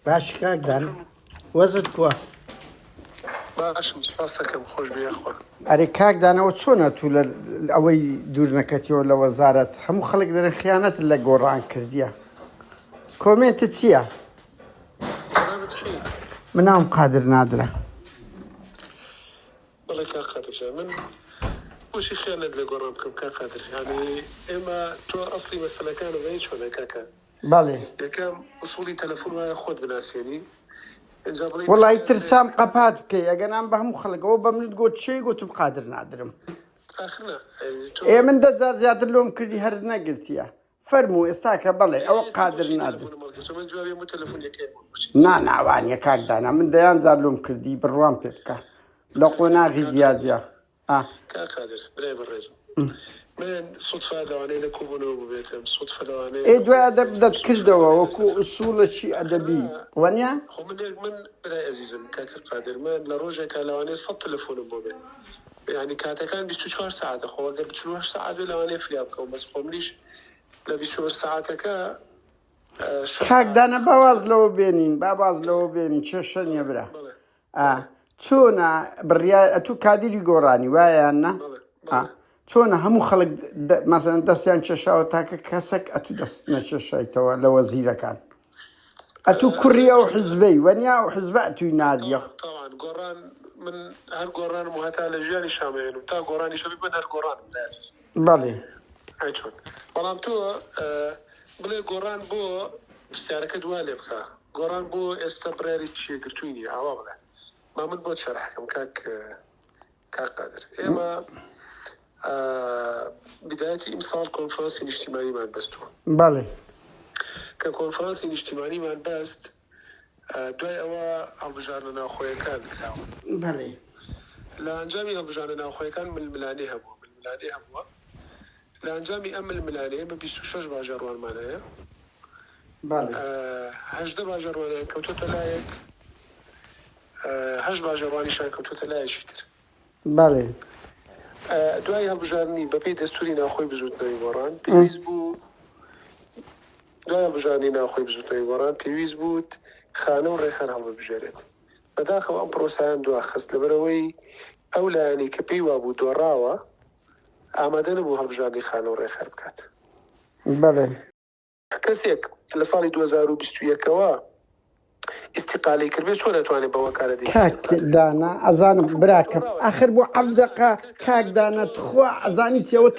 باش کاکدان وەزت کووە؟ باشم سپاسەکەم خۆش بێ خۆ. ئەرێ کاکدانەوە چۆنە تو لە ئەوەی دوور نەکەتیەوە لە وەزارەت هەموو خەڵک دەرێن خیانەت لە گۆڕان کردیە. کۆمنتت چییە؟ من ناوم قادر نادرە. بەڵێ کاک قادر من بۆشی خیانەت لە گۆڕان بکەم کاک قادر، یعنی ئێمە تۆ ئەسڵی مەسەلەکان نەزانی چۆنە کاکە؟ بەڵێ یەکەم ئوسوڵی تەلەفۆن وایە خۆت بناسیێنی. وڵی ترسام قەپات بکەی ئەگەنام بە هەموو خەڵکەوە بە منت گوت چی گوتم قادر نادرم. ئێ من دەجار زیاتر لۆم کردی هەر نەگرتیە. فەرموو ئێستاکە بەڵێ ئەوە قادر نادرم. ناوانیە کاکدانە من دەیان زار لۆم کردی بڕوان پێ بکە لە قۆناغی جیاجیا. کاک قادر برای بەڕێزم من سوتفا لەوانەیە لە کۆبوونەوە ببێتم سوتفا لەوانەیە ئێ دوای ئەدەب دەتکردەوە وەکو ئوسوڵەکی ئەدەبی وەنیە؟ خۆ من برای ئەزیزم کاکر قادر من لە ڕۆژێکە لەوانەیە 100 تەلەفۆنم بۆ بێت، یعنی کاتەکان 24 ساعتە. خۆ ئەگەر 48 ساعت بێ لەوانەیە فریا بکەم، بەس خۆ منیش لە 24 ساعتەکە کاکدانە باواز لەوە بێنین باواز لەوە بێنین کێشە نییە برا. چۆنە بڕیار ئەتوو کادیری گۆڕانی وایەیان نا؟ چۆنە هەموو خەڵک مەسەڵەن دەستیان کێشاوە تاکە کەسێک ئەتوو دەست نەکێشایتەوە لە وەزیرەکان ئەتوو کوڕی ئەو حزبەی وەنیا ئەو حزبە ئەتووی ناردیە گۆڕان من هەر گۆڕانم و هەتا لە ژیانی شامێن و تا گۆڕانی شەبی من هەر گۆڕانم بەڵێ چۆن بەڵام تۆ بڵێ گۆڕان بۆ پرسیارەکە دوا لێ بکە گۆڕان بۆ ئێستا براری چێگرتووینی ئاوا بڵێ ما من بۆ شەرحەکەم کاک قادر ئێمە بداية إمسال كونفرنس اجتماعي مع البستون. بله. ككونفرنس اجتماعي مع البست دوای ئەوە هەڵبژارنە ناوخۆیەکان کراوە. بله. لە ئەنجامی هەڵبژارنە ناوخۆیەکان ململانێ هەبووە لە ئەنجامی ئەم ململانەیە بە 26 باژەڕوانمانەیە. بله. 18 باژەڕوانیان کەوتۆتە لایەک 8 باژەڕوانیشان کەوتۆتە لایەکی تر. بله. دوای هەڵبژارنی بەپێی دەستوری ناوخۆی بزوتنەوەی گۆڕان پێویست بوو دوای هەڵبژارنی ناوخۆی بزوتنەوەی گۆڕان پێویست بووت خانە و ڕێخان هەڵبژێرێت. بەداخەوە ئەم پرۆسەیان دواخست لەبەرەوەی ئەو لایەنی کە پێی وابوو دۆڕاوە ئامادە نەبوو هەڵبژارنی خانە و ڕێخان بکات. بەڵێ. کەسێک لە ساڵی 2021ەوە استقالی کردبێت چۆن دەتوانێت بە وەکالەتی کاکدانە ئەزانم براکەم ئاخر بۆ 7 دقە کاکدانە تخوا ئەزانی چێوە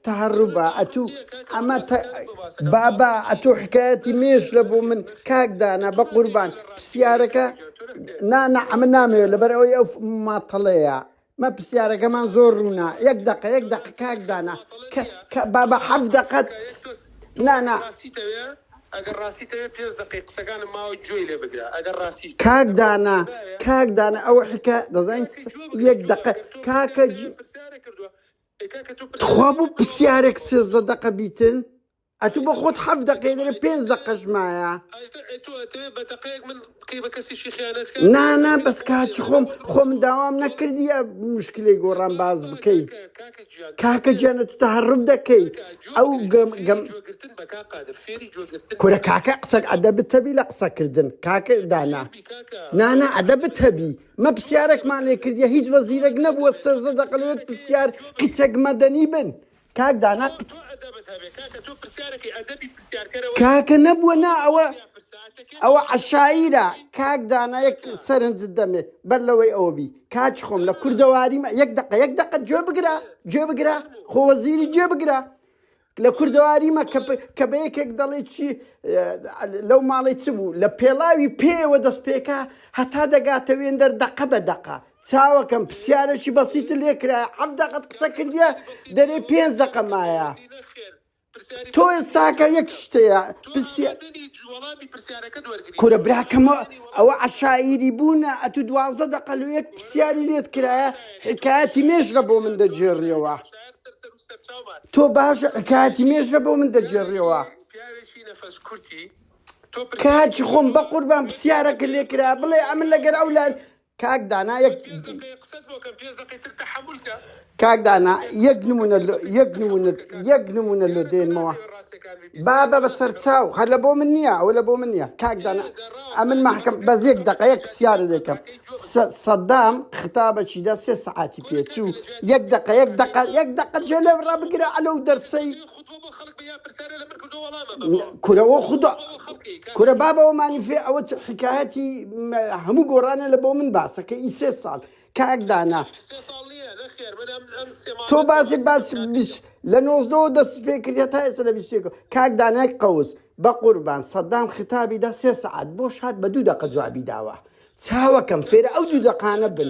تەهەڕووبە ئەتوو ئەمە بابا ئەتوو حکایەتی مێژ لە بۆ من کاکدانە بە قوربان پرسیارەکە ئەمە نامەوێت لەبەر ئەوەی ئەو ماتەڵەیە مە پرسیارەکەمان زۆر ڕوونا 1 دقە کاکدانە بابا 7 دقەت ئەگەر ڕاستیتەوێت 5 دقیق قسەکانم ماوە گوێی لێ بگرە ئەگەر ڕاستی کاکدانە ئەوە حکا دەزانین 1 دقە کاکە خوا بوو پرسیارێک 13 دقە بیتن ئەتوو بە خۆت 7 دقەی دەرێ 5 دقەش مایە نا بەس کاچی خۆم داوام نەکردیە مشکلەی گۆڕان باز بکەی کاکە گیانە تو تەهەڕوب دەکەی ئەو کورە کاکە قسە ئەدەبت هەبی لە قسەکردن کاکە دانا نانا ئەدەبت هەبی مە پرسیارێکمان لێ کردیە هیچ وەزیرێک نەبووە 13 دقە لەوێت پرسیار قچێک مەدەنی بن کاکدانا کاکە نەبووە نا ئەوە عەشایرە کاکدانا یەک سەرنجت دەمێ بەر لەوەی ئەوە بی کاچ خۆم لە کوردەواریمە 1 دقە گوێ بگرە خۆ وەزیری گوێ بگرە لە کوردەواریمە کە بە یەکێک دەڵێ چی لەو ماڵی چ بوو لە پێڵاوی پێوە دەست پێکە هەتا دەگاتە وێندەر دقە بە دقە چاوەکەم پرسیارێکی بەسیتە لێ کرایە 7 دقەت قسە کردیە دەرێ 5 دقە مایە تۆ ئێستاکە یەک شتەیە کورە براکەمە ئەوە عەشایری بوونە ئەتوو 12 دقە لە یەک پرسیاری لێت کرایە حکایەتی مێژرە بۆ من دەجێڕیەوە تۆ باشە حکایەتی مێژرە بۆ من دەجێڕیەوە کاچی خۆم بە قوربان پرسیارەکە لێ کرا بڵێ ئەمن لەگەر ئەو لای کاک دانا قسەت بۆ کەم 5 دقەیتر تەحەمولکە کاک دانا یەک نمونە لۆ دێنمەوە بابە بەسەر چاو هەر لە بۆ من نییە ئەوە لە بۆ من نییە کاک دانا ئەمن محکەم بەس یەک دقە یەک پرسیارە دەکەم سەدام ختابەکی دا 3 ساعتی پێچوو یەک دقە جێ لێ ڕابگرە ئەلەو دەرسەی کورەوە خوددا کورە بابەوەمانی فێ ئەوە حکایەتی هەموو گۆڕانە لە بۆ من باسەکە ئی 3 ساڵ کاک دانا تۆ باس لە 90 دەست پێ کردێت تا ئێستا لە 21 کاک دانای قەوس بە قوربان سەدام ختابی دا 3 ساعت بۆ شات بە 2 دقە جوابی داوە چاوەکەم فێرە ئەو 2 دقانە بن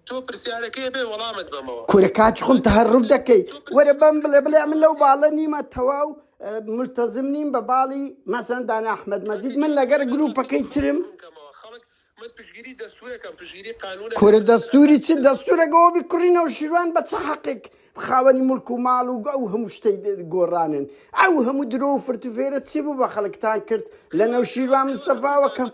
تۆ پرسیارەکەی بێ وەڵامت بەمەوە کورە کاچ خۆم تەهەڕوب دەکەی وەرە بەم بڵێ من لەو باڵە نیمە تەواو ملتەزم نیم بە باڵی مەسەن دانا ئەحمەد مەجید من لەگەر گروپەکەی ترم کورە دەستوری چ دەستورەگەەوە بیکڕینەوە شیروان بە چه حەقێک خاوەنی ملک و ماڵ و ئەو هەموو شتەی گۆڕانن ئەو هەموو درۆ و فرتوفێرە چی بوو بە خەڵکتان کرد لە نەو شیروان مستەفاوەکەم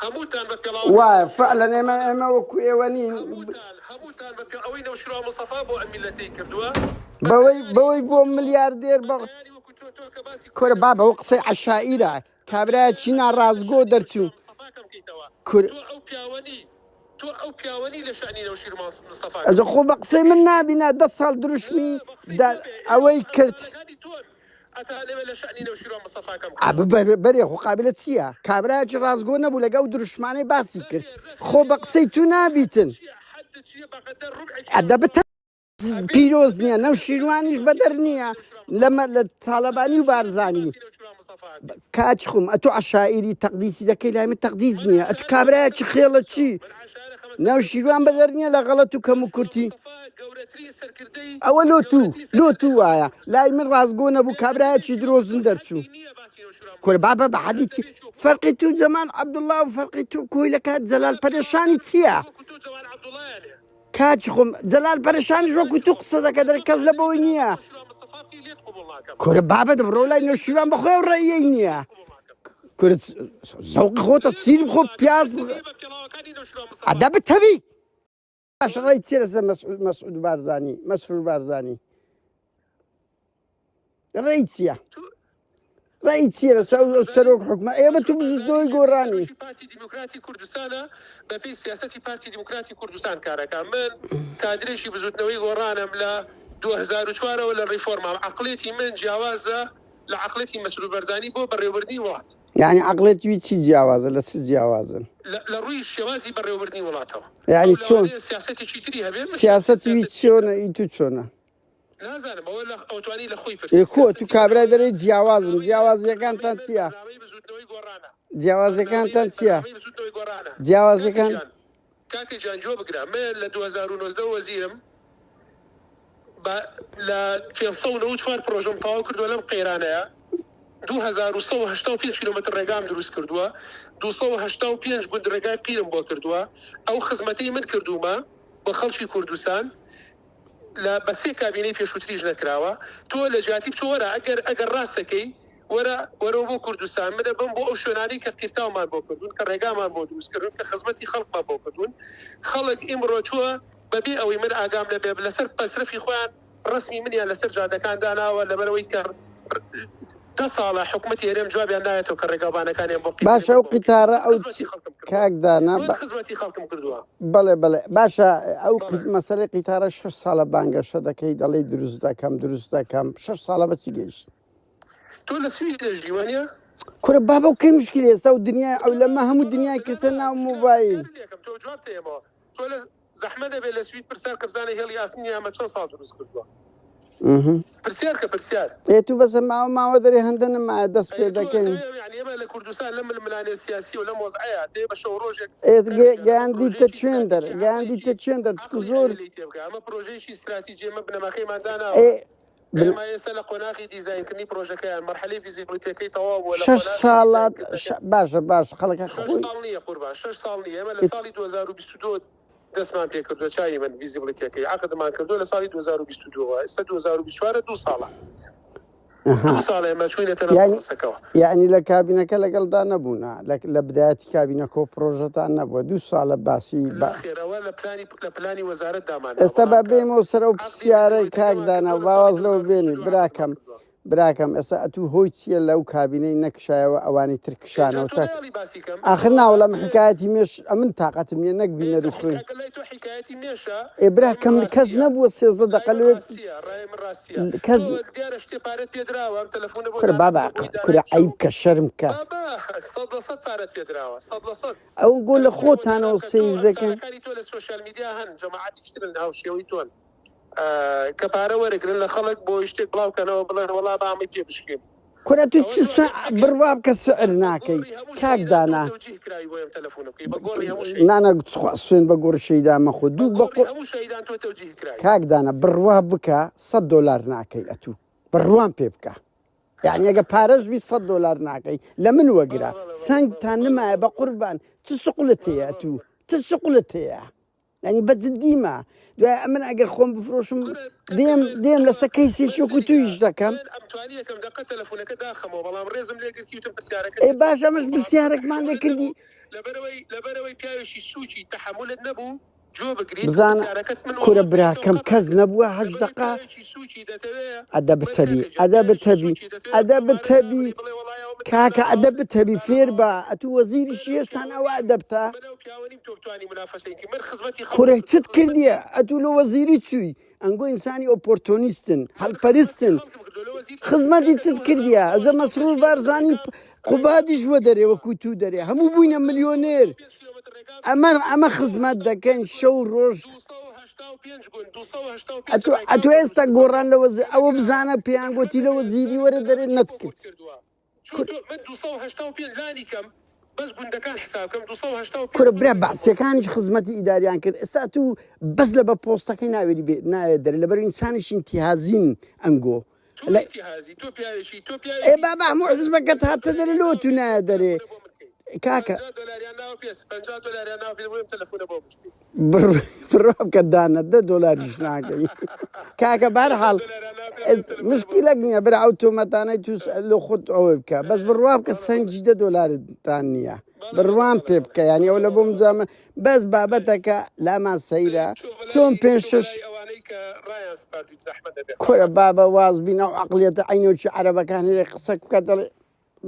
هەمووتان بە وایە فعلەن ئێمە وەکو ئێوە نین هەمووتان بە ئەوەی نەوشیروان مستەفا بۆ ئەم میلەتەی کردووە بەوەی بۆ ملیاردێر بە کورە بابە ئەو قسەی عەشائیرە کابرایە چینا ڕازگۆ دەرچوو تۆ ئەو پیاوەنی لە شانی نەوشیروان مستەفا ئەجە خۆ بە قسەی من نابینە 10 ساڵ دروشمی ئەوەی کرد بەرێ خۆ قابلە چییە کابراایکی ڕازگۆ نەبوو لەگەڵ دروشمانەی باسی کرد خۆ بە قسەی تو نابیتن ئەدەبتە پیرۆز نییە نەو شیروانیش بەدەر نییە لە تاالبانی و بارزانی کاچ خۆم ئەتۆ عەشائیری تەقدیسی دەکەی لای من تەقدیس نییە ئەتو کابراایکی خێڵە چی ناو شیروان بەدەر نییە لە غەڵەت و کەم و کورتی ئەوە لۆ تو وایە لای من ڕازگۆ نەبوو کابراایکی درۆزن دەرچوو کورە بابە بە حەدیثی فەرقی تو زەمان عەبدوڵڵا و فەرقی تو کۆی لە کات جەلال پەرێشانی چییە کاچ خۆم جەلال پەرێشانیش وەکو تو قسە دەکە دەرێ کەس لە بەوەی نییە کورە بابە دەبڕۆ لای نەوشیروان بەخۆی ئەو ڕێیەی نییە کورە زەوقی خۆتە سیر بخۆ پیاز ئەدەبتەبی باش ڕێی چیە لەسەر مەسعود بارزانی مەسرور بارزانی ڕێی چییە ڕێی چیە لەسەر سەرۆک حکومە ئێمە تو بزدۆی گۆڕانی پارتی دیموکراتی کوردستانە بەپێی سیاسەتی پارتی دیموکراتی کوردستان کارەکە من کادرێکی بزوتنەوەی گۆڕانم لە 2004ەوە لە ڕیفۆرما عەقڵێتی من جیاوازە لە عەقڵێتی مەسعود بارزانی بۆ بەڕێوەبردنی وڵات یعنی عەقڵێتی چی جیاوازە لە چ جیاوازن لە ڕووی شێوازی بەڕێوەبردنی وڵاتەوە یعنی چۆن سیاسەتێکی تری هەبێ سیاسەتی چۆنە ئی تو چۆنە نازانم ئەوە لە ئەوتوانی لە خۆی کۆ تو کابرای دەرەی جیاوازم جیاوازیەکانتان چییە جیاوازەکانتان چییە جیاوازەکان کاکە جانجۆ بگرە من لە 2009 وەزیرم لە 594 پرۆژەم تەواو کردووە لەم قەیرانەیە 2185 کیلۆمەتر ڕێگام دروست کردووە 285 گوند ڕێگای قیرم بۆ کردووە ئەو خزمەتەی من کردومە بە خەڵکی کوردستان لە بەسێ کابینەی پێشووتریش نەکراوە تۆ لە جیاتی بچۆ وەرە ئەگەر ڕاستەکەی وەرەوە بۆ کوردستان منە بم بۆ ئەو شوێنانی کە قیرتاومان بۆ کردوون کە ڕێگامان بۆ دروستکردن کە خزمەتی خەڵکمان بۆ کردوون خەڵک ئیمڕۆ چووە بەبێ ئەوەی من ئاگام لەبێ لەسەر پەسرفی خۆیان ڕسمی منیان لەسەر جادەکان داناوە لەبەرەوەی کە 10 ساڵە حکومەتی هێرێم جوابیان دایێتەوە کە ڕێگابانەکانیان بۆ باشە ئەو قیتارە ئەو کاکدانا خزمەتی خەڵکم کردووە بەڵێ باشە ئەو مەسەلەی قیتارە 6 ساڵە بانگەشە دەکەی دەڵێ دروست دەکەم 6 ساڵە بەچی گەیشت تۆ لە سوید دەژیوانە کورە بابە و کەی مشکلی ئێستا و دنیای ئەو لەمە هەموو دنیای کردە ناو مۆبایل تۆ جواب تێمەوە تۆ لە زەحمە دەبێت لە سوید پرسیار کە بزانێ هێڵی ئاسنی ئەمە چەند ساڵ دروست کردووە پرسیار کە پرسیار تو بەسە ماوە دەرێ هەندە نەمایە دەست پێ دەکەین ئێمە لە کوردستان لە ململانێ سیاسی و لە مۆزعەیە تێ بە شەو ڕۆژێک گەیاندیتە چێن دەرچکو زۆر ئەمە پرۆژەیەکی استراتیجی ئێمە بنەماخەیمان داناوە ئێمە ئێستا لە قۆناغی دیزاینکردنی پرۆژەکەیان مەرحەلەی ڤیزیبلیتیەکەی تەواو بووە 6 ساڵات باشە خەڵکە 6 ساڵ نییە قوربان 6 ساڵ نییە ئێمە لە ساڵی 2022 دەستمان پێ کردووە چای من ڤیزیبلیتیەکەی عقدمان کردووە لە ساڵی 2022 ئێستا 2024 2 ساڵە 2 ساڵێ مە چوینەتە ناو پرۆسەکەەوە. یعنی لە کابینەکە لەگەڵدا نەبوونا لە بدایەتی کابینەکە و پرۆژەتان نەبووە 2 ساڵە باسی خێرەوە لە پلانی وەزارەت دامان. ئێستا بە بێمەوە سەر و پرسیارەی کاکدانا باواز لەوە بێنی براکەم ئێستا ئەتوو هۆی چییە لەو کابینەی نەکشایەوە ئەوانی ترکشانەوە تا آخر ناوەڵام حکایەتی مێش ئەمن تااقەتم نیە نەک بینە ڕوخڕین براکەم کەس نەبووە 13 دقە لێ کەس بابا کورە عیب کە شەرم کە ئەو گۆ لە خۆتانەوە سیر دەکەن تۆ لە سوۆشیال میدیا هەن جەماعەتی شتن هاوشێوەی تۆن کە پارە وەرەگرن لە خەڵک بۆ شتێک بڵاوکەنەوە بڵێن وەڵا بامی پێ بشکێن کورە تو چ بڕوا بکە سعر ناکەی کاکدانا نانە سوێن بە گۆڕ شەیدا مەخۆ دوو کاکدانە بڕوا بکە $100 ناکەی ئەتوو بڕوان پێ بکە یعنی ئەگە پارەش بی $100 ناکەی لە من وەگرە سنگتان نمایە بە قوربان چ سقلت هەیە ئەتوو چ سقلت هەیە ینی بەجددیمە دوای ئەمن ئەگەر خۆم بفرۆشم دێم لە سەکەی سێشۆک و تویش دەکەم ئەی باش ئەمەش پرسیارێکمان لێ کردی لەبەرەوەی پیاوێکی سوچی تەحملت نەبوو بزانە کورە براکەم کەس نەبووە 8 دقە ئەدەبتەبی کاکە ئەدەبتەبی فێر بە ئەتوو وەزیری شێشتان ئەوە ئەدەبتە کورە چت کردیە ئەتوو لە وەزیری چووی ئەنگۆ ئینسانی ئۆپۆرتۆنیستن هەڵپەرستن خزمەتی چت کردیە ئەزە مەسرور بارزانی قوبادیش وە دەرێ وەکو تو دەرێ هەموو بووینە ملیۆنێر ئەمە خزمەت دەکەن شەو ڕۆژ ئەتو ئێستا گۆڕان لە ئەوە بزانە پێیان گوتی لە وەزیری وەرە دەرێ نەتکرد کورە برا باسیەکانیش خزمەتی ئیداریان کرد ئێستا تو بەس لە بە پۆستەکەی ناوێری ناوێت دەرێ لەبەر ئینسانیش ئینتیهازین ئەنگۆ ئێ بابا هەموو حزبەکەت هاتە دەرێ لەوە تو نایە دەرێ کاکە بڕوا بکە دانە $10 ناکەی کاکە بەرحاڵ مشکلەک نییە برا ئەوتۆمەتانەی تو لە خۆت ئەوە بکە بەس بڕوا بکە سەنجی $10تان نییە بڕوان پێ بکە یانی ئەو لە بۆ مزامە بەس بابەتەکە لامان سەیرە چۆن 5-6 کورە بابە واز بینە و عەقڵیەتە عینۆکی عەرەبەکان هەیە قسە بکە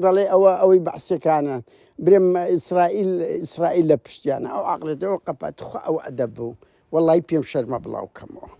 دەڵێ ئەوەی بەعسیەکانن برێم ئیسرائیل لە پشتیانە ئەو عەقڵێتەوە قەپەت خۆ ئەو ئەدەب بوو وەڵی پێم شەرمە بڵاو کەمەوە